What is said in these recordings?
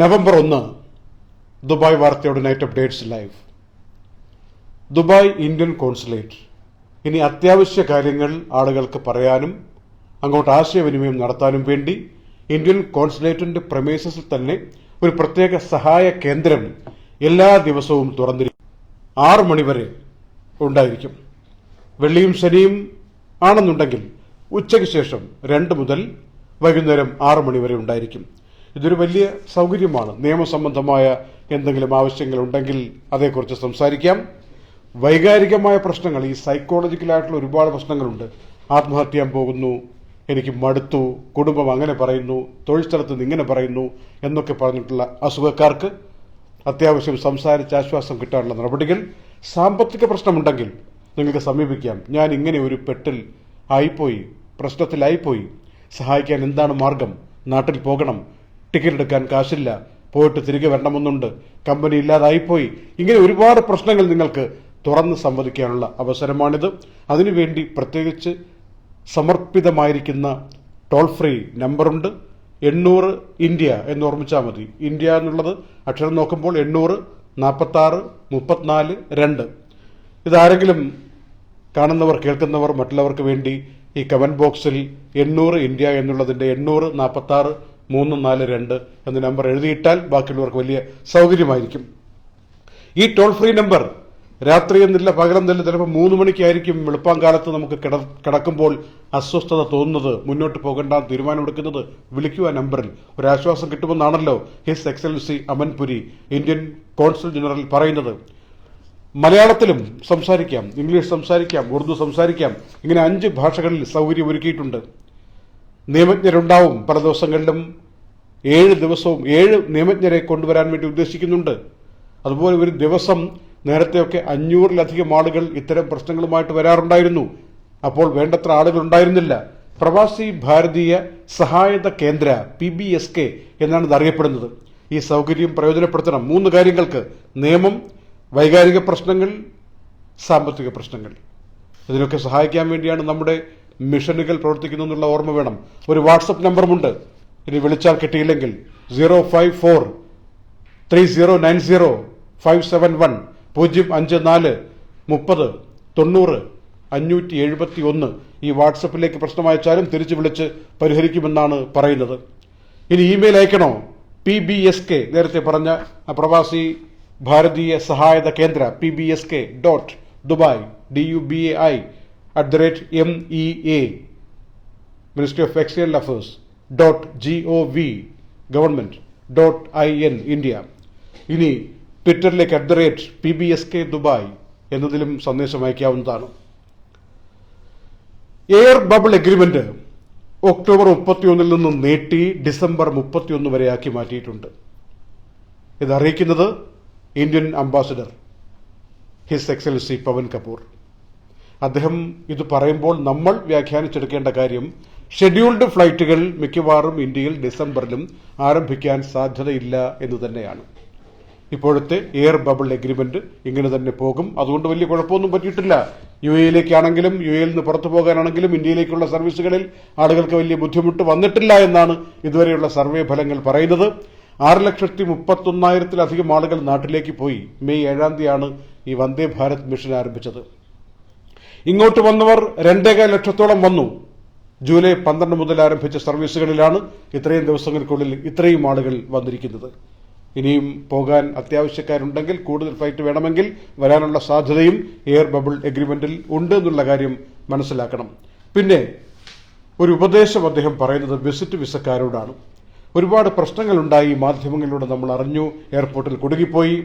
November 1 Dubai വാർത്തയുടെ night updates live. Dubai Indian consulate ഇനി അത്യാവശ്യ കാര്യങ്ങൾ ആളുകൾക്ക് പറയാനും അങ്ങോട്ട് ആശയവിനിമയം നടത്താനും വേണ്ടി ഇന്ത്യൻ കോൺസുലേറ്റിന്റെ പ്രമേസസിൽ തന്നെ ഒരു പ്രത്യേക സഹായ കേന്ദ്രം എല്ലാ ദിവസവും തുറന്നിരിക്കും. 6 മണിവരെ ഉണ്ടായിരിക്കും. വെള്ളിയും ശനിയും ആണെന്നുണ്ടെങ്കിൽ ഉച്ചയ്ക്ക് ശേഷം 2 മുതൽ വൈകുന്നേരം 6 മണിവരെ ഉണ്ടായിരിക്കും. ഇതൊരു വലിയ സൗകര്യമാണ്. നിയമസംബന്ധമായ എന്തെങ്കിലും ആവശ്യങ്ങളുണ്ടെങ്കിൽ അതേക്കുറിച്ച് സംസാരിക്കാം. വൈകാരികമായ പ്രശ്നങ്ങൾ, ഈ സൈക്കോളജിക്കലായിട്ടുള്ള ഒരുപാട് പ്രശ്നങ്ങളുണ്ട്. ആത്മഹത്യ ചെയ്യാൻ പോകുന്നു, എനിക്ക് മടുത്തു, കുടുംബം അങ്ങനെ പറയുന്നു, തൊഴിൽ സ്ഥലത്ത് നിന്ന് ഇങ്ങനെ പറയുന്നു എന്നൊക്കെ പറഞ്ഞിട്ടുള്ള അസുഖക്കാർക്ക് അത്യാവശ്യം സംസാരിച്ച് ആശ്വാസം കിട്ടാനുള്ള നടപടികൾ. സാമ്പത്തിക പ്രശ്നമുണ്ടെങ്കിൽ നിങ്ങൾക്ക് സമീപിക്കാം. ഞാൻ ഇങ്ങനെ ഒരു പെട്ടിൽ ആയിപ്പോയി, പ്രശ്നത്തിലായിപ്പോയി, സഹായിക്കാൻ എന്താണ് മാർഗം? നാട്ടിൽ പോകണം, ടിക്കറ്റ് എടുക്കാൻ കാശില്ല, പോയിട്ട് തിരികെ വരണമെന്നുണ്ട്, കമ്പനി ഇല്ലാതായിപ്പോയി, ഇങ്ങനെ ഒരുപാട് പ്രശ്നങ്ങൾ നിങ്ങൾക്ക് തുറന്ന് സംവദിക്കാനുള്ള അവസരമാണിത്. അതിനുവേണ്ടി പ്രത്യേകിച്ച് സമർപ്പിതമായിരിക്കുന്ന ടോൾ ഫ്രീ നമ്പറുണ്ട്. 800 ഇന്ത്യ എന്ന് ഓർമ്മിച്ചാൽ മതി. ഇന്ത്യ എന്നുള്ളത് അക്ഷരം നോക്കുമ്പോൾ 800 46 34 2. ഇതാരെങ്കിലും കാണുന്നവർ, കേൾക്കുന്നവർ, മറ്റുള്ളവർക്ക് വേണ്ടി ഈ കമന്റ് ബോക്സിൽ 800 ഇന്ത്യ എന്നുള്ളതിന്റെ 800 46 342 എന്ന നമ്പർ എഴുതിയിട്ടാൽ ബാക്കിയുള്ളവർക്ക് വലിയ സൗകര്യമായിരിക്കും. ഈ ടോൾ ഫ്രീ നമ്പർ രാത്രി എന്നില്ല പകലെന്നില്ല, ചിലപ്പോൾ 3 മണിക്കായിരിക്കും വെളുപ്പാങ്കാലത്ത് നമുക്ക് കിടക്കുമ്പോൾ അസ്വസ്ഥത തോന്നുന്നത്, മുന്നോട്ട് പോകേണ്ട തീരുമാനമെടുക്കുന്നത്. വിളിക്കുക നമ്പറിൽ, ഒരാശ്വാസം കിട്ടുമെന്നാണല്ലോ his excellency Amanpuri Indian consul general പറയുന്നത്. മലയാളത്തിലും സംസാരിക്കാം, ഇംഗ്ലീഷ് സംസാരിക്കാം, ഉറുദു സംസാരിക്കാം. ഇങ്ങനെ 5 ഭാഷകളിൽ സൗകര്യം ഒരുക്കിയിട്ടുണ്ട്. നിയമജ്ഞരുണ്ടാവും പല ദിവസങ്ങളിലും. 7 ദിവസവും 7 നിയമജ്ഞരെ കൊണ്ടുവരാൻ വേണ്ടി ഉദ്ദേശിക്കുന്നുണ്ട്. അതുപോലെ ഒരു ദിവസം നേരത്തെയൊക്കെ 500-ലധികം ആളുകൾ ഇത്തരം പ്രശ്നങ്ങളുമായിട്ട് വരാറുണ്ടായിരുന്നു. അപ്പോൾ വേണ്ടത്ര ആളുകൾ ഉണ്ടായിരുന്നില്ല. പ്രവാസി ഭാരതീയ സഹായത കേന്ദ്ര PBSK എന്നാണ് ഇത് അറിയപ്പെടുന്നത്. ഈ സൗകര്യം പ്രയോജനപ്പെടുത്തണം 3 കാര്യങ്ങൾക്ക്: നിയമം, വൈകാരിക പ്രശ്നങ്ങൾ, സാമ്പത്തിക പ്രശ്നങ്ങൾ. ഇതിനൊക്കെ സഹായിക്കാൻ വേണ്ടിയാണ് നമ്മുടെ മിഷനുകൾ പ്രവർത്തിക്കുന്നു എന്നുള്ള ഓർമ്മ വേണം. ഒരു വാട്സപ്പ് നമ്പറുമുണ്ട്. ഇനി വിളിച്ചാൽ കിട്ടിയില്ലെങ്കിൽ 054 3090 571 054 30 90 571. ഈ വാട്സപ്പിലേക്ക് പ്രശ്നം അയച്ചാലും തിരിച്ചു വിളിച്ച് പരിഹരിക്കുമെന്നാണ് പറയുന്നത്. ഇനി ഇമെയിൽ അയക്കണോ? PBSK, നേരത്തെ പറഞ്ഞ പ്രവാസി ഭാരതീയ സഹായത കേന്ദ്ര PBSK.Dubai DUBAI @MEA Ministry of External Affairs .gov government.in India. ഇനി ട്വിറ്ററിലേക്ക് @PBSK Dubai എന്നതിലും സന്ദേശം അയക്കാവുന്നതാണ്. എയർ ബബിൾ എഗ്രിമെന്റ് ഒക്ടോബർ 31 നിന്നും നീട്ടി ഡിസംബർ 31 വരെയാക്കി മാറ്റിയിട്ടുണ്ട്. ഇത് അറിയിക്കുന്നത് ഇന്ത്യൻ അംബാസിഡർ ഹിസ് എക്സലൻസി പവൻ കപൂർ. അദ്ദേഹം ഇത് പറയുമ്പോൾ നമ്മൾ വ്യാഖ്യാനിച്ചെടുക്കേണ്ട കാര്യം, ഷെഡ്യൂൾഡ് ഫ്ലൈറ്റുകൾ മിക്കവാറും ഇന്ത്യയിൽ ഡിസംബറിലും ആരംഭിക്കാൻ സാധ്യതയില്ല എന്ന് തന്നെയാണ്. ഇപ്പോഴത്തെ എയർ ബബിൾ എഗ്രിമെന്റ് ഇങ്ങനെ തന്നെ പോകും. അതുകൊണ്ട് വലിയ കുഴപ്പമൊന്നും പറ്റിയിട്ടില്ല. UAE-ലേക്കാണെങ്കിലും UAE-ൽ നിന്ന് പുറത്തു പോകാനാണെങ്കിലും ഇന്ത്യയിലേക്കുള്ള സർവീസുകളിൽ ആളുകൾക്ക് വലിയ ബുദ്ധിമുട്ട് വന്നിട്ടില്ല എന്നാണ് ഇതുവരെയുള്ള സർവേ ഫലങ്ങൾ പറയുന്നത്. 6,31,000-ലധികം ആളുകൾ നാട്ടിലേക്ക് പോയി. മെയ് 7-ാം തീയതിയാണ് ഈ വന്ദേ ഭാരത് മിഷൻ ആരംഭിച്ചത്. ഇങ്ങോട്ട് വന്നവർ 2.25 ലക്ഷത്തോളം വന്നു. ജൂലൈ 12 മുതൽ ആരംഭിച്ച സർവീസുകളിലാണ് ഇത്രയും ദിവസങ്ങൾക്കുള്ളിൽ ഇത്രയും ആളുകൾ വന്നിരിക്കുന്നത്. ഇനിയും പോകാൻ അത്യാവശ്യക്കാരുണ്ടെങ്കിൽ, കൂടുതൽ ഫ്ലൈറ്റ് വേണമെങ്കിൽ വരാനുള്ള സാധ്യതയും എയർ ബബിൾ എഗ്രിമെന്റിൽ ഉണ്ട് എന്നുള്ള കാര്യം മനസ്സിലാക്കണം. പിന്നെ ഒരു ഉപദേശം അദ്ദേഹം പറയുന്നത് വിസിറ്റ് വിസക്കാരോടാണ്. ഒരുപാട് പ്രശ്നങ്ങളുണ്ടായി, മാധ്യമങ്ങളിലൂടെ നമ്മൾ അറിഞ്ഞു, എയർപോർട്ടിൽ കുടുങ്ങിപ്പോയി.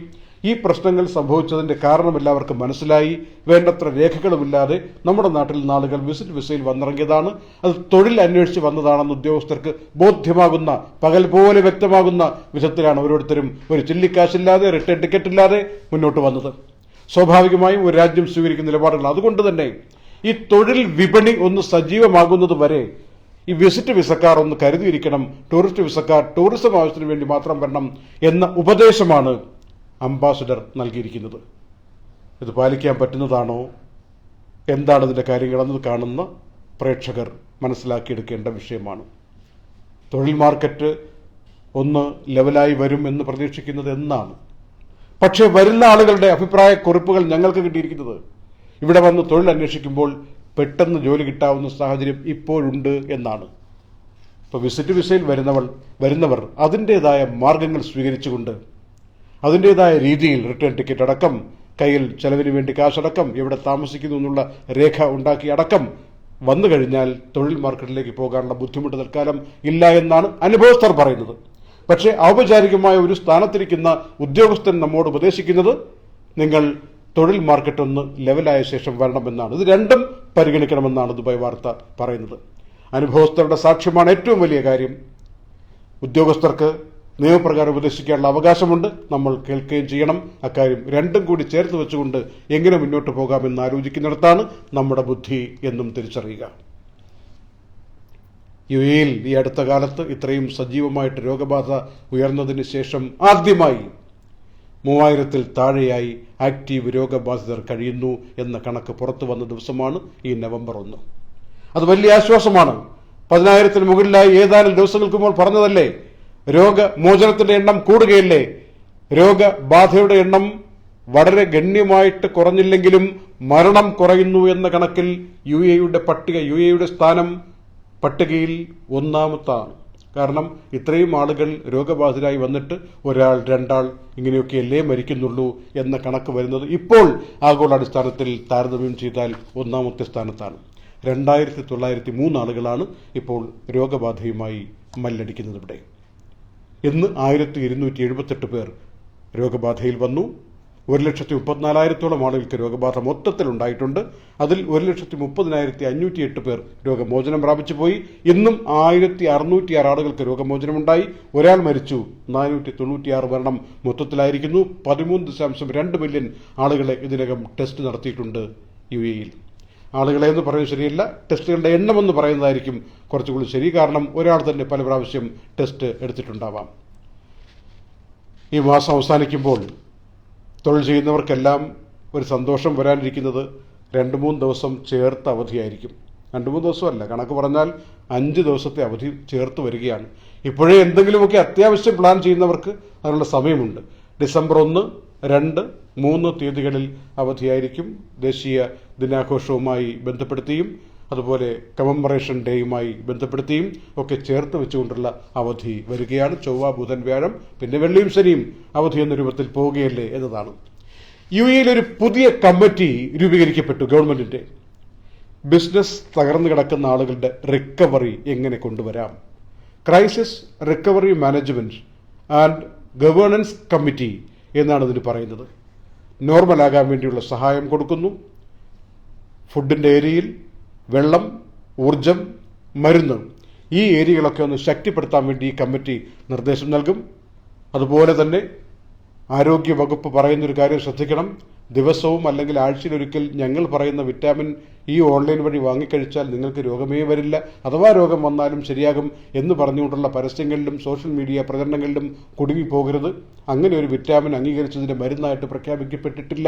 ഈ പ്രശ്നങ്ങൾ സംഭവിച്ചതിന്റെ കാരണം എല്ലാവർക്കും മനസ്സിലായി. വേണ്ടത്ര രേഖകളുമില്ലാതെ നമ്മുടെ നാട്ടിൽ നിന്ന് ആളുകൾ വിസിറ്റ് വിസയിൽ വന്നിറങ്ങിയതാണ്. അത് തൊഴിൽ അന്വേഷിച്ച് വന്നതാണെന്ന് ഉദ്യോഗസ്ഥർക്ക് ബോധ്യമാകുന്ന, പകൽ പോലെ വ്യക്തമാകുന്ന വിധത്തിലാണ് ഓരോരുത്തരും ഒരു ചില്ലിക്കാശില്ലാതെ, റിട്ടേൺ ടിക്കറ്റ് ഇല്ലാതെ മുന്നോട്ട് വന്നത്. സ്വാഭാവികമായും ഒരു രാജ്യം സ്വീകരിക്കുന്ന നിലപാടുകൾ. അതുകൊണ്ട് തന്നെ ഈ തൊഴിൽ വിപണി ഒന്ന് സജീവമാകുന്നത് വരെ ഈ വിസിറ്റ് വിസക്കാർ ഒന്ന് കരുതിയിരിക്കണം. ടൂറിസ്റ്റ് വിസക്കാർ ടൂറിസം ആവശ്യത്തിന് വേണ്ടി മാത്രം വരണം എന്ന ഉപദേശമാണ് അംബാസിഡർ നൽകിയിരിക്കുന്നത്. ഇത് പാലിക്കാൻ പറ്റുന്നതാണോ, എന്താണ് ഇതിന്റെ കാര്യങ്ങളെന്ന് കാണുന്ന പ്രേക്ഷകർ മനസ്സിലാക്കിയെടുക്കേണ്ട വിഷയമാണ്. തൊഴിൽ മാർക്കറ്റ് ഒന്ന് ലെവലായി വരും എന്ന് പ്രതീക്ഷിക്കുന്നത് എന്നാണ്. പക്ഷേ വരുന്ന ആളുകളുടെ അഭിപ്രായക്കുറിപ്പുകൾ ഞങ്ങൾക്ക് കിട്ടിയിരിക്കുന്നത് ഇവിടെ വന്ന് തൊഴിൽ അന്വേഷിക്കുമ്പോൾ പെട്ടെന്ന് ജോലി കിട്ടാവുന്ന സാഹചര്യം ഇപ്പോഴുണ്ട് എന്നാണ്. ഇപ്പോൾ വിസിറ്റ് വിസയിൽ വരുന്നവർ അതിൻ്റേതായ മാർഗങ്ങൾ സ്വീകരിച്ചുകൊണ്ട് അതിൻ്റേതായ രീതിയിൽ റിട്ടേൺ ടിക്കറ്റ് അടക്കം, കയ്യിൽ ചെലവിന് വേണ്ടി കാശടക്കം, എവിടെ താമസിക്കുന്നു എന്നുള്ള രേഖ ഉണ്ടാക്കി അടക്കം വന്നു കഴിഞ്ഞാൽ തൊഴിൽ മാർക്കറ്റിലേക്ക് പോകാനുള്ള ബുദ്ധിമുട്ട് തൽക്കാലം ഇല്ല എന്നാണ് അനുഭവസ്ഥർ പറയുന്നത്. പക്ഷേ ഔപചാരികമായ ഒരു സ്ഥാനത്തിരിക്കുന്ന ഉദ്യോഗസ്ഥൻ നമ്മോട് ഉപദേശിക്കുന്നത് നിങ്ങൾ തൊഴിൽ മാർക്കറ്റ് ഒന്ന് ലെവലായ ശേഷം വരണമെന്നാണ്. ഇത് രണ്ടും പരിഗണിക്കണമെന്നാണ് ദുബായ് വാർത്ത പറയുന്നത്. അനുഭവസ്ഥരുടെ സാക്ഷ്യമാണ് ഏറ്റവും വലിയ കാര്യം. ഉദ്യോഗസ്ഥർക്ക് നിയമപ്രകാരം ഉപദേശിക്കാനുള്ള അവകാശമുണ്ട്, നമ്മൾ കേൾക്കുകയും ചെയ്യണം. അക്കാര്യം രണ്ടും കൂടി ചേർത്ത് വെച്ചുകൊണ്ട് എങ്ങനെ മുന്നോട്ട് പോകാമെന്ന് ആലോചിക്കുന്നിടത്താണ് നമ്മുടെ ബുദ്ധി എന്നും തിരിച്ചറിയുക. യുഎഇയിൽ ഈ അടുത്ത കാലത്ത് ഇത്രയും സജീവമായിട്ട് രോഗബാധ ഉയർന്നതിന് ശേഷം ആദ്യമായി 3000-ൽ താഴെയായി ആക്റ്റീവ് രോഗബാധിതർ കഴിയുന്നു എന്ന കണക്ക് പുറത്തു വന്ന ദിവസമാണ് ഈ നവംബർ 1. അത് വലിയ ആശ്വാസമാണ്. 10,000-ന് മുകളിലായി ഏതാനും ദിവസങ്ങൾക്ക് മുമ്പ് പറഞ്ഞതല്ലേ, രോഗമോചനത്തിന്റെ എണ്ണം കൂടുകയല്ലേ. രോഗബാധയുടെ എണ്ണം വളരെ ഗണ്യമായിട്ട് കുറഞ്ഞില്ലെങ്കിലും മരണം കുറയുന്നു എന്ന കണക്കിൽ യുഎഇയുടെ സ്ഥാനം പട്ടികയിൽ ഒന്നാമത്താണ്. കാരണം ഇത്രയും ആളുകൾ രോഗബാധിതരായി വന്നിട്ട് ഒരാൾ 2 ആൾ ഇങ്ങനെയൊക്കെയല്ലേ മരിക്കുന്നുള്ളൂ എന്ന കണക്ക് വരുന്നത് ഇപ്പോൾ ആഗോളാടിസ്ഥാനത്തിൽ താരതമ്യം ചെയ്താൽ ഒന്നാമത്തെ സ്ഥാനത്താണ്. 2903 ആളുകളാണ് ഇപ്പോൾ രോഗബാധയുമായി മല്ലടിക്കുന്നത്. ഇവിടെ ഇന്ന് 1278 പേർ രോഗബാധയിൽ വന്നു. 1,34,000-ഓളം ആളുകൾക്ക് രോഗബാധ മൊത്തത്തിലുണ്ടായിട്ടുണ്ട്. അതിൽ 1,30,508 പേർ രോഗമോചനം പ്രാപിച്ചു പോയി. ഇന്നും 1,606 ആളുകൾക്ക് രോഗമോചനമുണ്ടായി. ഒരാൾ മരിച്ചു. 496 മരണം മൊത്തത്തിലായിരിക്കുന്നു. 13.2 മില്യൺ ആളുകളെ ഇതിനകം ടെസ്റ്റ് നടത്തിയിട്ടുണ്ട് യുഎഇയിൽ. ആളുകളെ എന്ന് പറയുന്നത് ശരിയല്ല, ടെസ്റ്റുകളുടെ എണ്ണമെന്ന് പറയുന്നതായിരിക്കും കുറച്ചുകൂടി ശരി. കാരണം ഒരാൾ തന്നെ പല പ്രാവശ്യം ടെസ്റ്റ് എടുത്തിട്ടുണ്ടാവാം. ഈ മാസം അവസാനിക്കുമ്പോൾ തൊഴിൽ ചെയ്യുന്നവർക്കെല്ലാം ഒരു സന്തോഷം വരാനിരിക്കുന്നത് 2-3 ദിവസം ചേർത്ത അവധിയായിരിക്കും. 2-3 ദിവസമല്ല, കണക്ക് പറഞ്ഞാൽ 5 ദിവസത്തെ അവധി ചേർത്ത് വരികയാണ്. ഇപ്പോഴേ എന്തെങ്കിലുമൊക്കെ അത്യാവശ്യം പ്ലാൻ ചെയ്യുന്നവർക്ക് അതിനുള്ള സമയമുണ്ട്. ഡിസംബർ 1, 2, 3 തീയതികളിൽ അവധിയായിരിക്കും. ദേശീയ ദിനാഘോഷവുമായി ബന്ധപ്പെടുത്തിയും അതുപോലെ കമമറേഷൻ ഡേയുമായി ബന്ധപ്പെടുത്തിയും ഒക്കെ ചേർത്ത് വെച്ചുകൊണ്ടുള്ള അവധി വരികയാണ്. ചൊവ്വ, ബുധൻ, വ്യാഴം, പിന്നെ വെള്ളിയും ശനിയും അവധി എന്ന രൂപത്തിൽ പോവുകയല്ലേ എന്നതാണ്. യുഎഇയിൽ ഒരു പുതിയ കമ്മിറ്റി രൂപീകരിക്കപ്പെട്ടു. ഗവൺമെന്റിന്റെ ബിസിനസ് തകർന്നു കിടക്കുന്ന ആളുകളുടെ റിക്കവറി എങ്ങനെ കൊണ്ടുവരാം. Crisis recovery management and governance committee എന്നാണ് ഇതിന് പറയുന്നത്. നോർമലാകാൻ വേണ്ടിയുള്ള സഹായം കൊടുക്കുന്നു. ഫുഡിന്റെ ഏരിയയിൽ വെള്ളം, ഊർജം, മരുന്ന്, ഈ ഏരിയകളൊക്കെ ഒന്ന് ശക്തിപ്പെടുത്താൻ വേണ്ടി ഈ കമ്മിറ്റി നിർദ്ദേശം നൽകും. അതുപോലെ തന്നെ ആരോഗ്യ വകുപ്പ് പറയുന്നൊരു കാര്യം ശ്രദ്ധിക്കണം. ദിവസവും അല്ലെങ്കിൽ ആഴ്ചയിലൊരിക്കൽ ഞങ്ങൾ പറയുന്ന വിറ്റാമിൻ ഈ ഓൺലൈൻ വഴി വാങ്ങിക്കഴിച്ചാൽ നിങ്ങൾക്ക് രോഗമേ വരില്ല, അഥവാ രോഗം വന്നാലും ശരിയാകും എന്ന് പറഞ്ഞുകൊണ്ടുള്ള പരസ്യങ്ങളിലും സോഷ്യൽ മീഡിയ പ്രചരണങ്ങളിലും കുടുങ്ങിപ്പോകരുത്. അങ്ങനെ ഒരു വിറ്റാമിൻ അംഗീകരിച്ചതിന്റെ മരുന്നായിട്ട് പ്രഖ്യാപിക്കപ്പെട്ടിട്ടില്ല.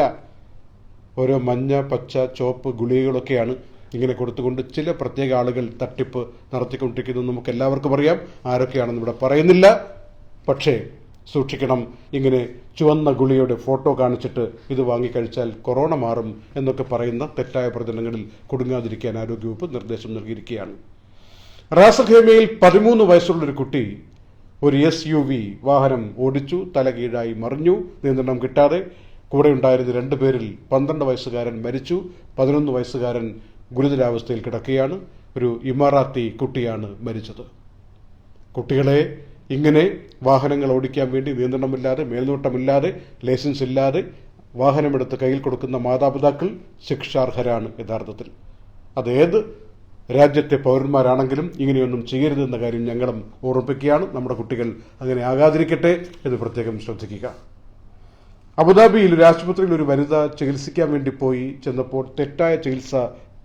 ഓരോ മഞ്ഞ, പച്ച, ചുവപ്പ് ഗുളികകളൊക്കെയാണ് ഇങ്ങനെ കൊടുത്തുകൊണ്ട് ചില പ്രത്യേക ആളുകൾ തട്ടിപ്പ് നടത്തിക്കൊണ്ടിരിക്കുന്നത് നമുക്ക് എല്ലാവർക്കും അറിയാം. ആരൊക്കെയാണെന്ന് ഇവിടെ പറയുന്നില്ല. പക്ഷേ സൂക്ഷിക്കണം. ഇങ്ങനെ ചുവന്ന ഗുളികയുടെ ഫോട്ടോ കാണിച്ചിട്ട് ഇത് വാങ്ങിക്കഴിച്ചാൽ കൊറോണ മാറും എന്നൊക്കെ പറയുന്ന തെറ്റായ പ്രചരണങ്ങളിൽ കുടുങ്ങാതിരിക്കാൻ ആരോഗ്യവകുപ്പ് നിർദ്ദേശം നൽകിയിരിക്കുകയാണ്. റാസഖേമയിൽ 13 വയസ്സുള്ളൊരു കുട്ടി ഒരു SUV വാഹനം ഓടിച്ചു. തലകീഴായി മറിഞ്ഞു, നിയന്ത്രണം കിട്ടാതെ. കൂടെ ഉണ്ടായിരുന്ന 2 പേരിൽ 12 വയസ്സുകാരൻ മരിച്ചു. 11 വയസ്സുകാരൻ ഗുരുതരാവസ്ഥയിൽ കിടക്കുകയാണ്. ഒരു ഇമാറാത്തി കുട്ടിയാണ് മരിച്ചത്. കുട്ടികളെ ഇങ്ങനെ വാഹനങ്ങൾ ഓടിക്കാൻ വേണ്ടി നിയന്ത്രണമില്ലാതെ, മേൽനോട്ടമില്ലാതെ, ലൈസൻസ് ഇല്ലാതെ വാഹനമെടുത്ത് കയ്യിൽ കൊടുക്കുന്ന മാതാപിതാക്കൾ ശിക്ഷാർഹരാണ് യഥാർത്ഥത്തിൽ. അതേത് രാജ്യത്തെ പൗരന്മാരാണെങ്കിലും ഇങ്ങനെയൊന്നും ചെയ്യരുതെന്ന കാര്യം ഞങ്ങളും ഓർമ്മിപ്പിക്കുകയാണ്. നമ്മുടെ കുട്ടികൾ അങ്ങനെ ആകാതിരിക്കട്ടെ എന്ന് പ്രത്യേകം ശ്രദ്ധിക്കുക. അബുദാബിയിൽ ഒരു ആശുപത്രിയിൽ ഒരു വനിത ചികിത്സിക്കാൻ വേണ്ടി പോയി ചെന്നപ്പോൾ തെറ്റായ ചികിത്സ,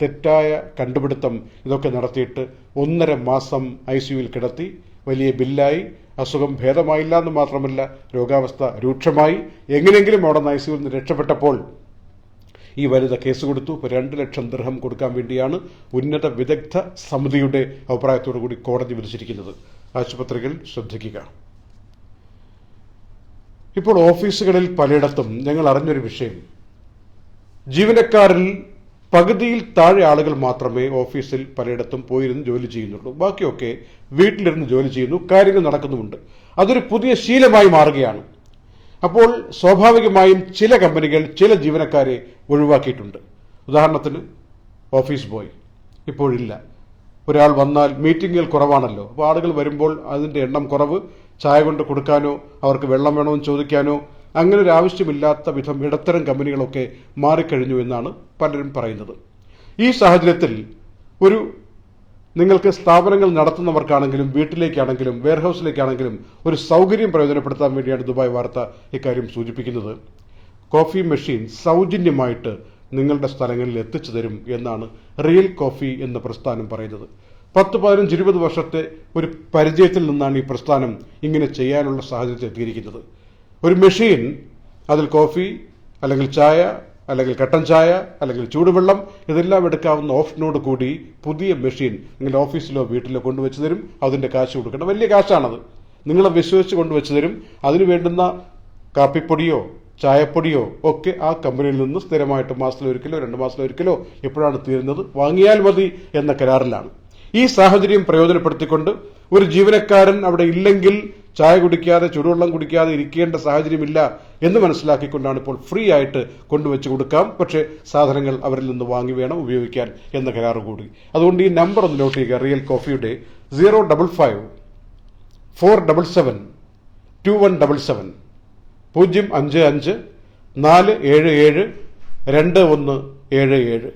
തെറ്റായ കണ്ടുപിടുത്തം ഇതൊക്കെ നടത്തിയിട്ട് 1.5 മാസം ICUവിൽ കിടത്തി. വലിയ ബില്ലായി. അസുഖം ഭേദമായില്ല എന്ന് മാത്രമല്ല, രോഗാവസ്ഥ രൂക്ഷമായി. എങ്ങനെയെങ്കിലും അവിടെ നിന്ന് ICUവിൽ നിന്ന് രക്ഷപ്പെട്ടപ്പോൾ ഈ വനിത കേസ് കൊടുത്തു. 2 ലക്ഷം ദിർഹം കൊടുക്കാൻ വേണ്ടിയാണ് ഉന്നത വിദഗ്ധ സമിതിയുടെ അഭിപ്രായത്തോടു കൂടി കോടതി വിധിച്ചിരിക്കുന്നത്. ആശുപത്രികൾ ശ്രദ്ധിക്കുക. ഇപ്പോൾ ഓഫീസുകളിൽ പലയിടത്തും ഞങ്ങൾ അറിഞ്ഞൊരു വിഷയം, ജീവനക്കാരിൽ പകുതിയിൽ താഴെ ആളുകൾ മാത്രമേ ഓഫീസിൽ പലയിടത്തും പോയിരുന്ന് ജോലി ചെയ്യുന്നുള്ളൂ. ബാക്കിയൊക്കെ വീട്ടിലിരുന്ന് ജോലി ചെയ്യുന്നു, കാര്യങ്ങൾ നടക്കുന്നുമുണ്ട്. അതൊരു പുതിയ ശീലമായി മാറുകയാണ്. അപ്പോൾ സ്വാഭാവികമായും ചില കമ്പനികൾ ചില ജീവനക്കാരെ ഒഴിവാക്കിയിട്ടുണ്ട്. ഉദാഹരണത്തിന് ഓഫീസ് ബോയ് ഇപ്പോഴില്ല. ഒരാൾ വന്നാൽ മീറ്റിങ്ങുകൾ കുറവാണല്ലോ, അപ്പോൾ ആളുകൾ വരുമ്പോൾ അതിൻ്റെ എണ്ണം കുറവ്. ചായ കൊണ്ട് കൊടുക്കാനോ അവർക്ക് വെള്ളം വേണമെന്ന് ചോദിക്കാനോ അങ്ങനെ ഒരു ആവശ്യമില്ലാത്ത വിധം ഇടത്തരം കമ്പനികളൊക്കെ മാറിക്കഴിഞ്ഞു എന്നാണ് പലരും പറയുന്നത്. ഈ സാഹചര്യത്തിൽ നിങ്ങൾക്ക് സ്ഥാപനങ്ങൾ നടത്തുന്നവർക്കാണെങ്കിലും വീട്ടിലേക്കാണെങ്കിലും വെയർഹൌസിലേക്കാണെങ്കിലും ഒരു സൗകര്യം പ്രയോജനപ്പെടുത്താൻ വേണ്ടിയാണ് ദുബായ് വാർത്ത ഇക്കാര്യം സൂചിപ്പിക്കുന്നത്. കോഫി മെഷീൻ സൗജന്യമായിട്ട് നിങ്ങളുടെ സ്ഥലങ്ങളിൽ എത്തിച്ചു തരും എന്നാണ് റിയൽ കോഫി എന്ന പ്രസ്ഥാനം പറയുന്നത്. 10, 15, 20 വർഷത്തെ ഒരു പരിചയത്തിൽ നിന്നാണ് ഈ പ്രസ്ഥാനം ഇങ്ങനെ ചെയ്യാനുള്ള സാഹചര്യത്തിൽ എത്തിയിരിക്കുന്നത്. ഒരു മെഷീൻ, അതിൽ കോഫി അല്ലെങ്കിൽ ചായ അല്ലെങ്കിൽ കട്ടൻ ചായ അല്ലെങ്കിൽ ചൂടുവെള്ളം ഇതെല്ലാം എടുക്കാവുന്ന ഓപ്ഷനോട് കൂടി പുതിയ മെഷീൻ നിങ്ങളുടെ ഓഫീസിലോ വീട്ടിലോ കൊണ്ടുവച്ച് തരും. അതിൻ്റെ കാശ് കൊടുക്കേണ്ട വലിയ കാശാണത്. നിങ്ങളെ വിശ്വസിച്ച് കൊണ്ടുവച്ച് തരും. അതിന് വേണ്ടുന്ന കാപ്പിപ്പൊടിയോ ചായപ്പൊടിയോ ഒക്കെ ആ കമ്പനിയിൽ നിന്ന് സ്ഥിരമായിട്ട് മാസത്തിലൊരിക്കലോ 2 മാസത്തിലൊരിക്കലോ എപ്പോഴാണ് തീരുന്നത് വാങ്ങിയാൽ മതി എന്ന കരാറിലാണ്. ഈ സാഹചര്യം പ്രയോജനപ്പെടുത്തിക്കൊണ്ട് ഒരു ജീവനക്കാരൻ അവിടെ ഇല്ലെങ്കിൽ ചായ കുടിക്കാതെ ചൂടുവെള്ളം കുടിക്കാതെ ഇരിക്കേണ്ട സാഹചര്യമില്ല എന്ന് മനസ്സിലാക്കിക്കൊണ്ടാണ് ഇപ്പോൾ ഫ്രീ ആയിട്ട് കൊണ്ടുവച്ച് കൊടുക്കാം, പക്ഷേ സാധനങ്ങൾ അവരിൽ നിന്ന് വാങ്ങി വേണം ഉപയോഗിക്കാൻ എന്ന കരാറ് കൂടി. അതുകൊണ്ട് ഈ നമ്പർ ഒന്ന് നോട്ട് ചെയ്യുക. റിയൽ കോഫിയുടെ 055 477 2177 055 477 2177.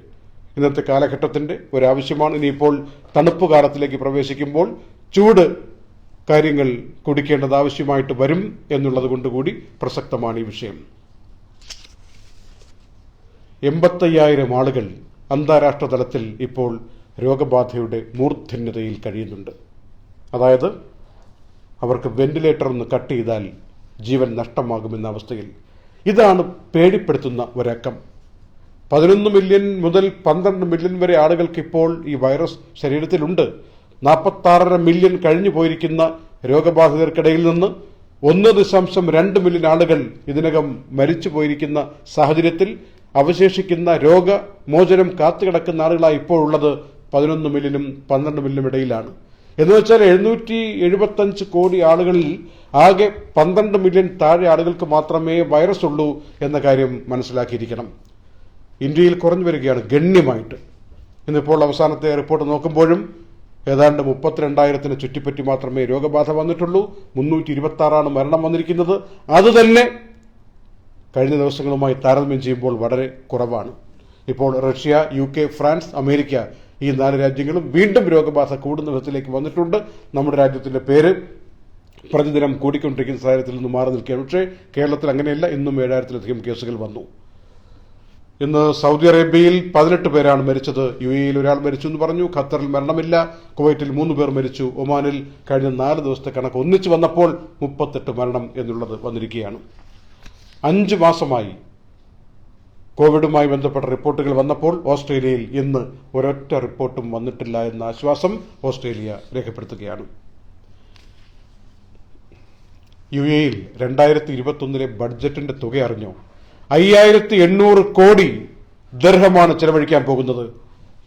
ഇന്നത്തെ കാലഘട്ടത്തിന്റെ ഒരാവശ്യമാണ്. ഇനിയിപ്പോൾ തണുപ്പ് കാലത്തിലേക്ക് പ്രവേശിക്കുമ്പോൾ ചൂട് കാര്യങ്ങൾ കുടിക്കേണ്ടത് ആവശ്യമായിട്ട് വരും എന്നുള്ളത് കൊണ്ടുകൂടി പ്രസക്തമാണ് ഈ വിഷയം. 85,000 ആളുകൾ അന്താരാഷ്ട്ര തലത്തിൽ ഇപ്പോൾ രോഗബാധയുടെ മൂർധന്യതയിൽ കഴിയുന്നുണ്ട്. അതായത് അവർക്ക് വെന്റിലേറ്റർ ഒന്ന് കട്ട് ചെയ്താൽ ജീവൻ നഷ്ടമാകുമെന്ന അവസ്ഥയിൽ. ഇതാണ് പേടിപ്പെടുത്തുന്ന ഒരക്കം. 11 മില്യൺ മുതൽ 12 മില്യൺ വരെ ആളുകൾക്ക് ഇപ്പോൾ ഈ വൈറസ് ശരീരത്തിലുണ്ട്. 46.5 മില്യൺ കഴിഞ്ഞു പോയിരിക്കുന്ന രോഗബാധിതർക്കിടയിൽ നിന്ന് 1.2 മില്യൺ ആളുകൾ ഇതിനകം മരിച്ചു പോയിരിക്കുന്ന സാഹചര്യത്തിൽ അവശേഷിക്കുന്ന രോഗമോചനം കാത്തുകിടക്കുന്ന ആളുകളായി ഇപ്പോൾ ഉള്ളത് 11 മില്യനും 12 മില്യനും ഇടയിലാണ്. എന്ന് വെച്ചാൽ 775 കോടി ആളുകളിൽ ആകെ 12 മില്യൺ താഴെ ആളുകൾക്ക് മാത്രമേ വൈറസ് ഉള്ളൂ എന്ന കാര്യം മനസ്സിലാക്കിയിരിക്കണം. ഇന്ത്യയിൽ കുറഞ്ഞു വരികയാണ് ഗണ്യമായിട്ട്. ഇന്നിപ്പോൾ അവസാനത്തെ റിപ്പോർട്ട് നോക്കുമ്പോഴും ഏതാണ്ട് 32,000 ചുറ്റിപ്പറ്റി മാത്രമേ രോഗബാധ വന്നിട്ടുള്ളൂ. 326 മരണം വന്നിരിക്കുന്നത്. അതുതന്നെ കഴിഞ്ഞ ദിവസങ്ങളുമായി താരതമ്യം ചെയ്യുമ്പോൾ വളരെ കുറവാണ്. ഇപ്പോൾ റഷ്യ, UK, ഫ്രാൻസ്, അമേരിക്ക ഈ 4 രാജ്യങ്ങളും വീണ്ടും രോഗബാധ കൂടുന്ന വിധത്തിലേക്ക് വന്നിട്ടുണ്ട്. നമ്മുടെ രാജ്യത്തിന്റെ പേര് പ്രതിദിനം കൂടിക്കൊണ്ടിരിക്കുന്ന സാഹചര്യത്തിൽ നിന്ന് മാറി നിൽക്കുകയാണ്. പക്ഷേ കേരളത്തിൽ അങ്ങനെയല്ല. ഇന്നും 7,000-ലധികം കേസുകൾ വന്നു. ഇന്ന് സൗദി അറേബ്യയിൽ 18 പേരാണ് മരിച്ചത്. UAEയിൽ ഒരാൾ മരിച്ചു എന്ന് പറഞ്ഞു. ഖത്തറിൽ മരണമില്ല. കുവൈറ്റിൽ 3 പേർ മരിച്ചു. ഒമാനിൽ കഴിഞ്ഞ 4 ദിവസത്തെ കണക്ക് ഒന്നിച്ചു വന്നപ്പോൾ 38 മരണം എന്നുള്ളത് വന്നിരിക്കുകയാണ്. 5 മാസമായി കോവിഡുമായി ബന്ധപ്പെട്ട റിപ്പോർട്ടുകൾ വന്നപ്പോൾ ഓസ്ട്രേലിയയിൽ ഇന്ന് ഒരൊറ്റ റിപ്പോർട്ടും വന്നിട്ടില്ല എന്ന ആശ്വാസം ഓസ്ട്രേലിയ രേഖപ്പെടുത്തുകയാണ്. UAEയിൽ 2021 ബഡ്ജറ്റിന്റെ തുക അറിഞ്ഞോ? 5,800 കോടി ദിർഹമാണ് ചെലവഴിക്കാൻ പോകുന്നത്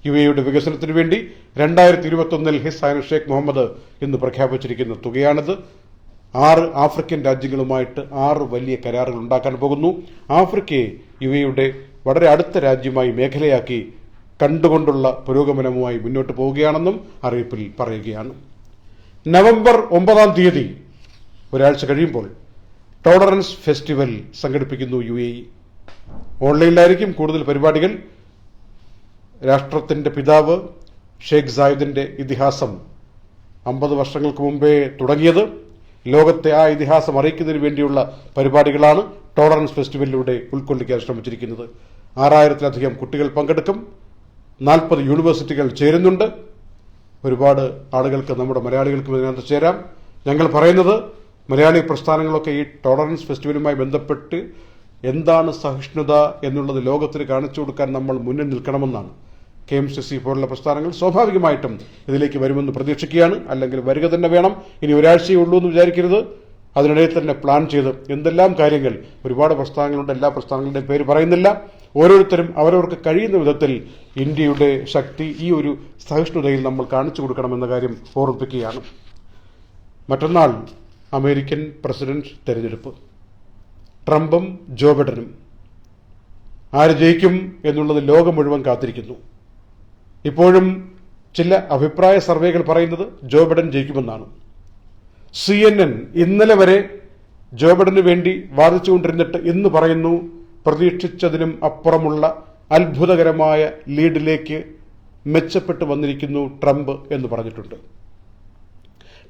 UAEയുടെ വികസനത്തിന് വേണ്ടി. 2021 ഹിസ് ഹൈനസ് ഷേഖ് മുഹമ്മദ് ഇന്ന് പ്രഖ്യാപിച്ചിരിക്കുന്ന തുകയാണിത്. 6 ആഫ്രിക്കൻ രാജ്യങ്ങളുമായിട്ട് 6 വലിയ കരാറുകൾ ഉണ്ടാക്കാൻ പോകുന്നു. ആഫ്രിക്കയെ UAEയുടെ വളരെ അടുത്ത രാജ്യമായി മേഖലയാക്കി കണ്ടുകൊണ്ടുള്ള പുരോഗമനവുമായി മുന്നോട്ട് പോവുകയാണെന്നും അറിയിപ്പിൽ പറയുകയാണ്. നവംബർ 9 ഒരാഴ്ച കഴിയുമ്പോൾ ടോളറൻസ് ഫെസ്റ്റിവൽ സംഘടിപ്പിക്കുന്നു UAE. ഓൺലൈനിലായിരിക്കും കൂടുതൽ പരിപാടികൾ. രാഷ്ട്രത്തിന്റെ പിതാവ് ഷെയ്ഖ് സായിദിന്റെ ഇതിഹാസം 50 വർഷങ്ങൾക്ക് മുമ്പേ തുടങ്ങിയത്. ലോകത്തെ ആ ഇതിഹാസം അറിയിക്കുന്നതിന് വേണ്ടിയുള്ള പരിപാടികളാണ് ടോളറൻസ് ഫെസ്റ്റിവലിലൂടെ ഉൾക്കൊള്ളിക്കാൻ ശ്രമിച്ചിരിക്കുന്നത്. 6,000-ലധികം കുട്ടികൾ പങ്കെടുക്കും. 40 യൂണിവേഴ്സിറ്റികൾ ചേരുന്നുണ്ട്. ഒരുപാട് ആളുകൾക്ക്, നമ്മുടെ മലയാളികൾക്കും ഇതിനകത്ത് ചേരാം. ഞങ്ങൾ പറയുന്നത് മലയാളി പ്രസ്ഥാനങ്ങളൊക്കെ ഈ ടോളറൻസ് ഫെസ്റ്റിവലുമായി ബന്ധപ്പെട്ട് എന്താണ് സഹിഷ്ണുത എന്നുള്ളത് ലോകത്തിന് കാണിച്ചു കൊടുക്കാൻ നമ്മൾ മുന്നിൽ നിൽക്കണമെന്നാണ്. KMCC പോലുള്ള പ്രസ്ഥാനങ്ങൾ സ്വാഭാവികമായിട്ടും ഇതിലേക്ക് വരുമെന്ന് പ്രതീക്ഷിക്കുകയാണ്. അല്ലെങ്കിൽ വരിക തന്നെ വേണം. ഇനി ഒരാഴ്ചയേ ഉള്ളൂ എന്ന് വിചാരിക്കരുത്. അതിനിടയിൽ തന്നെ പ്ലാൻ ചെയ്ത് എന്തെല്ലാം കാര്യങ്ങൾ, ഒരുപാട് പ്രസ്ഥാനങ്ങളുണ്ട്, എല്ലാ പ്രസ്ഥാനങ്ങളുടെയും പേര് പറയുന്നില്ല. ഓരോരുത്തരും അവരവർക്ക് കഴിയുന്ന വിധത്തിൽ ഇന്ത്യയുടെ ശക്തി ഈ ഒരു സഹിഷ്ണുതയിൽ നമ്മൾ കാണിച്ചു കൊടുക്കണമെന്ന കാര്യം ഓർമ്മിപ്പിക്കുകയാണ്. മറ്റന്നാൾ അമേരിക്കൻ പ്രസിഡന്റ് തെരഞ്ഞെടുപ്പ്. ട്രംപും ജോ ബൈഡനും. ആര് ജയിക്കും എന്നുള്ളത് ലോകം മുഴുവൻ കാത്തിരിക്കുന്നു. ഇപ്പോഴും ചില അഭിപ്രായ സർവേകൾ പറയുന്നത് ജോ ബൈഡൻ ജയിക്കുമെന്നാണ്. CNN ഇന്നലെ വരെ ജോ ബൈഡന് വേണ്ടി വാദിച്ചുകൊണ്ടിരുന്നിട്ട് ഇന്ന് പറയുന്നു പ്രതീക്ഷിച്ചതിനും അപ്പുറമുള്ള അത്ഭുതകരമായ ലീഡിലേക്ക് മെച്ചപ്പെട്ട് വന്നിരിക്കുന്നു ട്രംപ് എന്ന് പറഞ്ഞിട്ടുണ്ട്.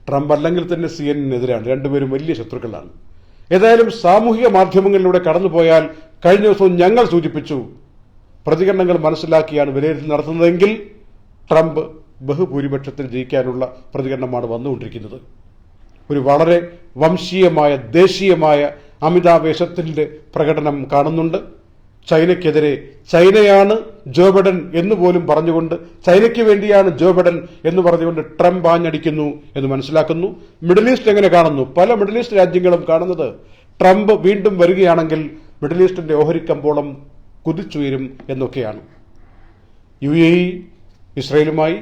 ട്രംപ് അല്ലെങ്കിൽ തന്നെ CNN-നെതിരാണ്. രണ്ടുപേരും വലിയ ശത്രുക്കളാണ്. ഏതായാലും സാമൂഹിക മാധ്യമങ്ങളിലൂടെ കടന്നുപോയാൽ കഴിഞ്ഞ ദിവസവും ഞങ്ങൾ സൂചിപ്പിച്ചു, പ്രതികരണങ്ങൾ മനസ്സിലാക്കിയാണ് വിലയിരുത്തൽ നടത്തുന്നതെങ്കിൽ ട്രംപ് ബഹുഭൂരിപക്ഷത്തിൽ ജയിക്കാനുള്ള പ്രതികരണമാണ് വന്നുകൊണ്ടിരിക്കുന്നത്. ഒരു വളരെ വംശീയമായ ദേശീയമായ അമിതാവേശത്തിന്റെ പ്രകടനം കാണുന്നുണ്ട്. ചൈനയ്ക്കെതിരെ ചൈനയാണ് ജോ ബൈഡൻ എന്ന് പോലും പറഞ്ഞുകൊണ്ട്, ചൈനയ്ക്ക് വേണ്ടിയാണ് ജോ ബൈഡൻ എന്ന് പറഞ്ഞുകൊണ്ട് ട്രംപ് ആഞ്ഞടിക്കുന്നു എന്ന് മനസ്സിലാക്കുന്നു. മിഡിൽ ഈസ്റ്റ് എങ്ങനെ കാണുന്നു? പല മിഡിൽ ഈസ്റ്റ് രാജ്യങ്ങളും കാണുന്നത് ട്രംപ് വീണ്ടും വരികയാണെങ്കിൽ മിഡിൽ ഈസ്റ്റിന്റെ ഓഹരിക്കമ്പോളം കുതിച്ചുയരും എന്നൊക്കെയാണ്. UAE ഇസ്രയേലുമായി,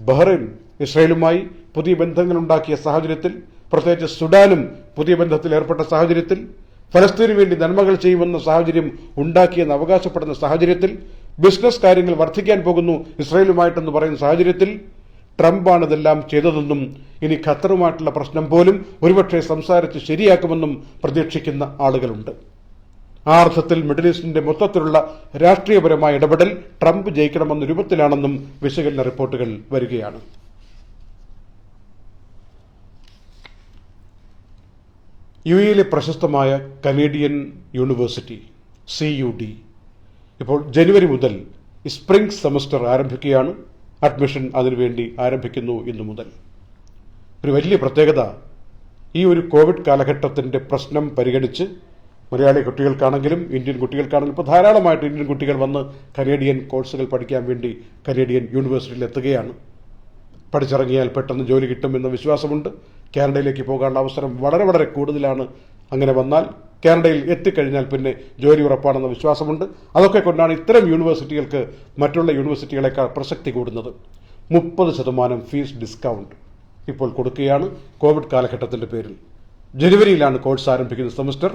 ബഹ്റൈൻ ഇസ്രയേലുമായി പുതിയ ബന്ധങ്ങളുണ്ടാക്കിയ സാഹചര്യത്തിൽ, പ്രത്യേകിച്ച് സുഡാനും പുതിയ ബന്ധത്തിൽ ഏർപ്പെട്ട സാഹചര്യത്തിൽ, ഫലസ്തീനു വേണ്ടി നന്മകൾ ചെയ്യുമെന്ന സാഹചര്യം ഉണ്ടാക്കിയെന്ന് അവകാശപ്പെടുന്ന സാഹചര്യത്തിൽ, ബിസിനസ് കാര്യങ്ങൾ വർദ്ധിക്കാൻ പോകുന്നു ഇസ്രയേലുമായിട്ടെന്ന് പറയുന്ന സാഹചര്യത്തിൽ ട്രംപാണ് ഇതെല്ലാം ചെയ്തതെന്നും ഇനി ഖത്തറുമായിട്ടുള്ള പ്രശ്നം പോലും ഒരുപക്ഷെ സംസാരിച്ച് ശരിയാക്കുമെന്നും പ്രതീക്ഷിക്കുന്ന ആളുകളുണ്ട്. ആ അർത്ഥത്തിൽ മിഡിൽ ഈസ്റ്റിന്റെ മൊത്തത്തിലുള്ള രാഷ്ട്രീയപരമായ ഇടപെടൽ ട്രംപ് ജയിക്കണമെന്ന രൂപത്തിലാണെന്നും വിശകലന റിപ്പോർട്ടുകൾ വരികയാണ്. UAE പ്രശസ്തമായ കനേഡിയൻ യൂണിവേഴ്സിറ്റി CUD ഇപ്പോൾ ജനുവരി മുതൽ സ്പ്രിംഗ് സെമസ്റ്റർ ആരംഭിക്കുകയാണ്. അഡ്മിഷൻ അതിനുവേണ്ടി ആരംഭിക്കുന്നു ഇന്നു മുതൽ. ഒരു വലിയ പ്രത്യേകത, ഈ ഒരു കോവിഡ് കാലഘട്ടത്തിന്റെ പ്രശ്നം പരിഗണിച്ച് മലയാളി കുട്ടികൾക്കാണെങ്കിലും ഇന്ത്യൻ കുട്ടികൾക്കാണെങ്കിലും ഇപ്പോൾ ധാരാളമായിട്ട് ഇന്ത്യൻ കുട്ടികൾ വന്ന് കനേഡിയൻ കോഴ്സുകൾ പഠിക്കാൻ വേണ്ടി കനേഡിയൻ യൂണിവേഴ്സിറ്റിയിൽ എത്തുകയാണ്. പഠിച്ചിറങ്ങിയാൽ പെട്ടെന്ന് ജോലി കിട്ടുമെന്ന വിശ്വാസമുണ്ട്. കാനഡയിലേക്ക് പോകാനുള്ള അവസരം വളരെ വളരെ കൂടുതലാണ്. അങ്ങനെ വന്നാൽ കാനഡയിൽ എത്തിക്കഴിഞ്ഞാൽ പിന്നെ ജോലി ഉറപ്പാണെന്ന വിശ്വാസമുണ്ട്. അതൊക്കെ കൊണ്ടാണ് ഇത്തരം യൂണിവേഴ്സിറ്റികൾക്ക് മറ്റുള്ള യൂണിവേഴ്സിറ്റികളെക്കാൾ പ്രസക്തി കൂടുന്നത്. 30% ഫീസ് ഡിസ്കൗണ്ട് ഇപ്പോൾ കൊടുക്കുകയാണ് കോവിഡ് കാലഘട്ടത്തിന്റെ പേരിൽ. ജനുവരിയിലാണ് കോഴ്സ് ആരംഭിക്കുന്ന സെമസ്റ്റർ.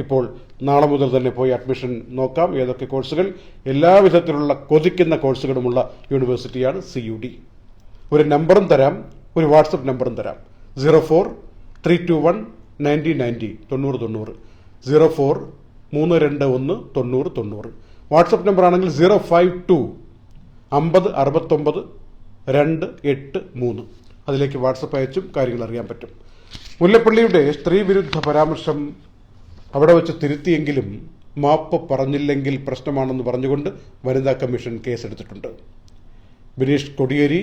ഇപ്പോൾ നാളെ മുതൽ തന്നെ പോയി അഡ്മിഷൻ നോക്കാം. ഏതൊക്കെ കോഴ്സുകൾ, എല്ലാവിധത്തിലുള്ള കൊതിക്കുന്ന കോഴ്സുകളുമുള്ള യൂണിവേഴ്സിറ്റിയാണ് CUD. ഒരു നമ്പറും തരാം, ഒരു വാട്സപ്പ് നമ്പറും തരാം. 04-321-9090 9090 04-321-9090. വാട്സപ്പ് നമ്പർ ആണെങ്കിൽ 052-5069-283. അതിലേക്ക് വാട്സപ്പ് അയച്ചും കാര്യങ്ങൾ അറിയാൻ പറ്റും. മുല്ലപ്പള്ളിയുടെ സ്ത്രീവിരുദ്ധ പരാമർശം അവിടെ വെച്ച് തിരുത്തിയെങ്കിലും മാപ്പ് പറഞ്ഞില്ലെങ്കിൽ പ്രശ്നമാണെന്ന് പറഞ്ഞുകൊണ്ട് വനിതാ കമ്മീഷൻ കേസെടുത്തിട്ടുണ്ട്. ബിനീഷ് കൊടിയേരി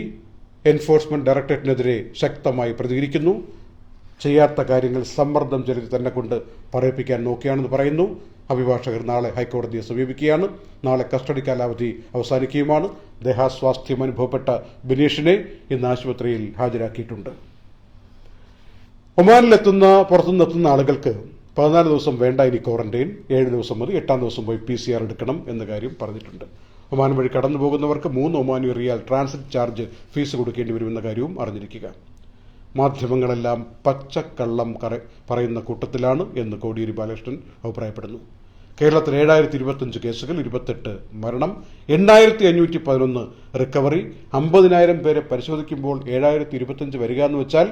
എൻഫോഴ്സ്മെന്റ് ഡയറക്ടറേറ്റിനെതിരെ ശക്തമായി പ്രതികരിക്കുന്നു. ചെയ്യാത്ത കാര്യങ്ങൾ സമ്മർദ്ദം ചെലുത്തി തന്നെ കൊണ്ട് പറയിപ്പിക്കാൻ നോക്കിയാണെന്ന് പറയുന്നു. അഭിഭാഷകർ നാളെ ഹൈക്കോടതിയെ സമീപിക്കുകയാണ്. നാളെ കസ്റ്റഡി കാലാവധി അവസാനിക്കുകയുമാണ്. ദേഹാസ്വാസ്ഥ്യം അനുഭവപ്പെട്ട ബിനീഷിനെ ഇന്ന് ആശുപത്രിയിൽ ഹാജരാക്കിയിട്ടുണ്ട്. ഒമാനിലെത്തുന്ന പുറത്തുനിന്നെത്തുന്ന ആളുകൾക്ക് 14 ദിവസം വേണ്ട ഇനി ക്വാറന്റൈൻ, 7 ദിവസം മതി. 8-ാം ദിവസം പോയി PCR എടുക്കണം എന്ന കാര്യം പറഞ്ഞിട്ടുണ്ട്. ഒമാൻ വഴി കടന്നു പോകുന്നവർക്ക് 3 ഒമാനി റിയാൽ ട്രാൻസിറ്റ് ചാർജ് ഫീസ് കൊടുക്കേണ്ടി വരുമെന്ന കാര്യവും അറിഞ്ഞിരിക്കുക. മാധ്യമങ്ങളെല്ലാം പച്ചക്കള്ളം പറയുന്ന കൂട്ടത്തിലാണ് എന്ന് കോടിയേരി ബാലകൃഷ്ണൻ അഭിപ്രായപ്പെടുന്നു. കേരളത്തിൽ 7025 കേസുകൾ, 28 മരണം, 8511 റിക്കവറി. 50,000 പേരെ പരിശോധിക്കുമ്പോൾ 7025 വരിക എന്ന് വെച്ചാൽ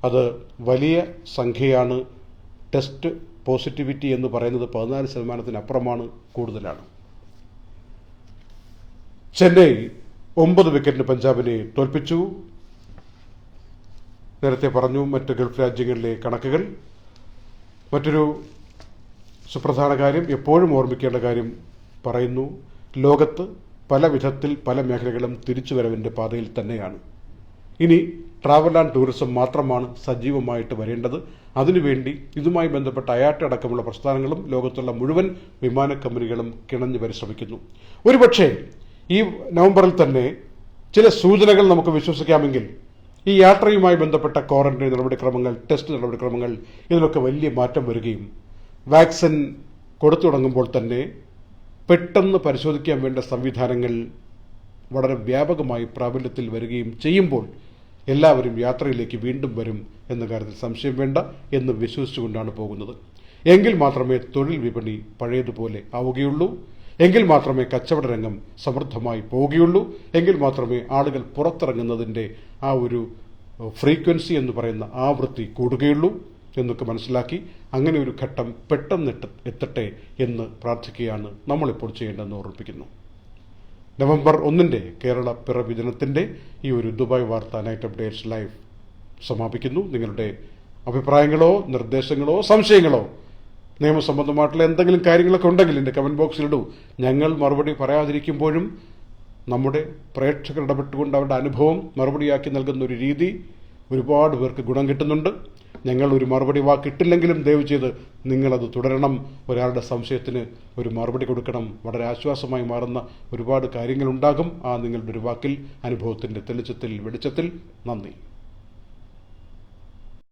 അത് വലിയ സംഖ്യയാണ്. ടെസ്റ്റ് പോസിറ്റിവിറ്റി എന്ന് പറയുന്നത് 14% കൂടുതലാണ്. ചെന്നൈ 9 വിക്കറ്റിന് പഞ്ചാബിനെ തോൽപ്പിച്ചു. നേരത്തെ പറഞ്ഞു മറ്റ് ഗൾഫ് രാജ്യങ്ങളിലെ കണക്കുകൾ. മറ്റൊരു സുപ്രധാന കാര്യം, എപ്പോഴും ഓർമ്മിക്കേണ്ട കാര്യം പറയുന്നു. ലോകത്ത് പല വിധത്തിൽ പല മേഖലകളും തിരിച്ചുവരവിൻ്റെ പാതയിൽ തന്നെയാണ്. ഇനി ട്രാവൽ ആൻഡ് ടൂറിസം മാത്രമാണ് സജീവമായിട്ട് വരേണ്ടത്. അതിനുവേണ്ടി ഇതുമായി ബന്ധപ്പെട്ട IATA അടക്കമുള്ള പ്രസ്ഥാനങ്ങളും ലോകത്തുള്ള മുഴുവൻ വിമാന കമ്പനികളും കിണഞ്ഞു പരിശ്രമിക്കുന്നു. ഒരുപക്ഷെ ഈ നവംബറിൽ തന്നെ ചില സൂചനകൾ നമുക്ക് വിശ്വസിക്കാമെങ്കിൽ ഈ യാത്രയുമായി ബന്ധപ്പെട്ട ക്വാറന്റൈൻ നടപടിക്രമങ്ങൾ, ടെസ്റ്റ് നടപടിക്രമങ്ങൾ, ഇതിനൊക്കെ വലിയ മാറ്റം വരികയും വാക്സിൻ കൊടുത്തു തുടങ്ങുമ്പോൾ തന്നെ പെട്ടെന്ന് പരിശോധിക്കാൻ വേണ്ട സംവിധാനങ്ങൾ വളരെ വ്യാപകമായി പ്രാബല്യത്തിൽ വരികയും ചെയ്യുമ്പോൾ എല്ലാവരും യാത്രയിലേക്ക് വീണ്ടും വരും എന്ന കാര്യത്തിൽ സംശയം വേണ്ട എന്ന് വിശ്വസിച്ചുകൊണ്ടാണ് പോകുന്നത്. എങ്കിൽ മാത്രമേ തൊഴിൽ വിപണി പഴയതുപോലെ ആവുകയുള്ളൂ, എങ്കിൽ മാത്രമേ കച്ചവട രംഗം സമൃദ്ധമായി പോവുകയുള്ളൂ, എങ്കിൽ മാത്രമേ ആളുകൾ പുറത്തിറങ്ങുന്നതിൻ്റെ ആ ഒരു ഫ്രീക്വൻസി എന്ന് പറയുന്ന ആവൃത്തി കൂടുകയുള്ളൂ എന്നൊക്കെ മനസ്സിലാക്കി അങ്ങനെ ഒരു ഘട്ടം പെട്ടെന്ന് എത്തട്ടെ എന്ന് പ്രാർത്ഥിക്കുകയാണ് നമ്മളിപ്പോൾ ചെയ്യേണ്ടതെന്ന് ഓർമ്മിപ്പിക്കുന്നു. നവംബർ 1 കേരള പിറവി ദിനത്തിൻ്റെ ഈ ഒരു ദുബായ് വാർത്ത നൈറ്റ് അപ്ഡേറ്റ്സ് ലൈവ് സമാപിക്കുന്നു. നിങ്ങളുടെ അഭിപ്രായങ്ങളോ നിർദ്ദേശങ്ങളോ സംശയങ്ങളോ നിയമസംബന്ധമായിട്ടുള്ള എന്തെങ്കിലും കാര്യങ്ങളൊക്കെ ഉണ്ടെങ്കിൽ എൻ്റെ കമൻറ്റ് ബോക്സിലിടൂ. ഞങ്ങൾ മറുപടി പറയാതിരിക്കുമ്പോഴും നമ്മുടെ പ്രേക്ഷകർ ഇടപെട്ടുകൊണ്ട് അവരുടെ അനുഭവം മറുപടിയാക്കി നൽകുന്ന ഒരു രീതി ഒരുപാട് പേർക്ക് ഗുണം കിട്ടുന്നുണ്ട്. ഞങ്ങൾ ഒരു മറുപടി വാക്കിട്ടില്ലെങ്കിലും ദയവ് ചെയ്ത് നിങ്ങളത് തുടരണം. ഒരാളുടെ സംശയത്തിന് ഒരു മറുപടി കൊടുക്കണം. വളരെ ആശ്വാസമായി മാറുന്ന ഒരുപാട് കാര്യങ്ങളുണ്ടാകും ആ നിങ്ങളുടെ ഒരു വാക്കിൽ, അനുഭവത്തിൻ്റെ തെളിച്ചത്തിൽ, വെളിച്ചത്തിൽ. നന്ദി.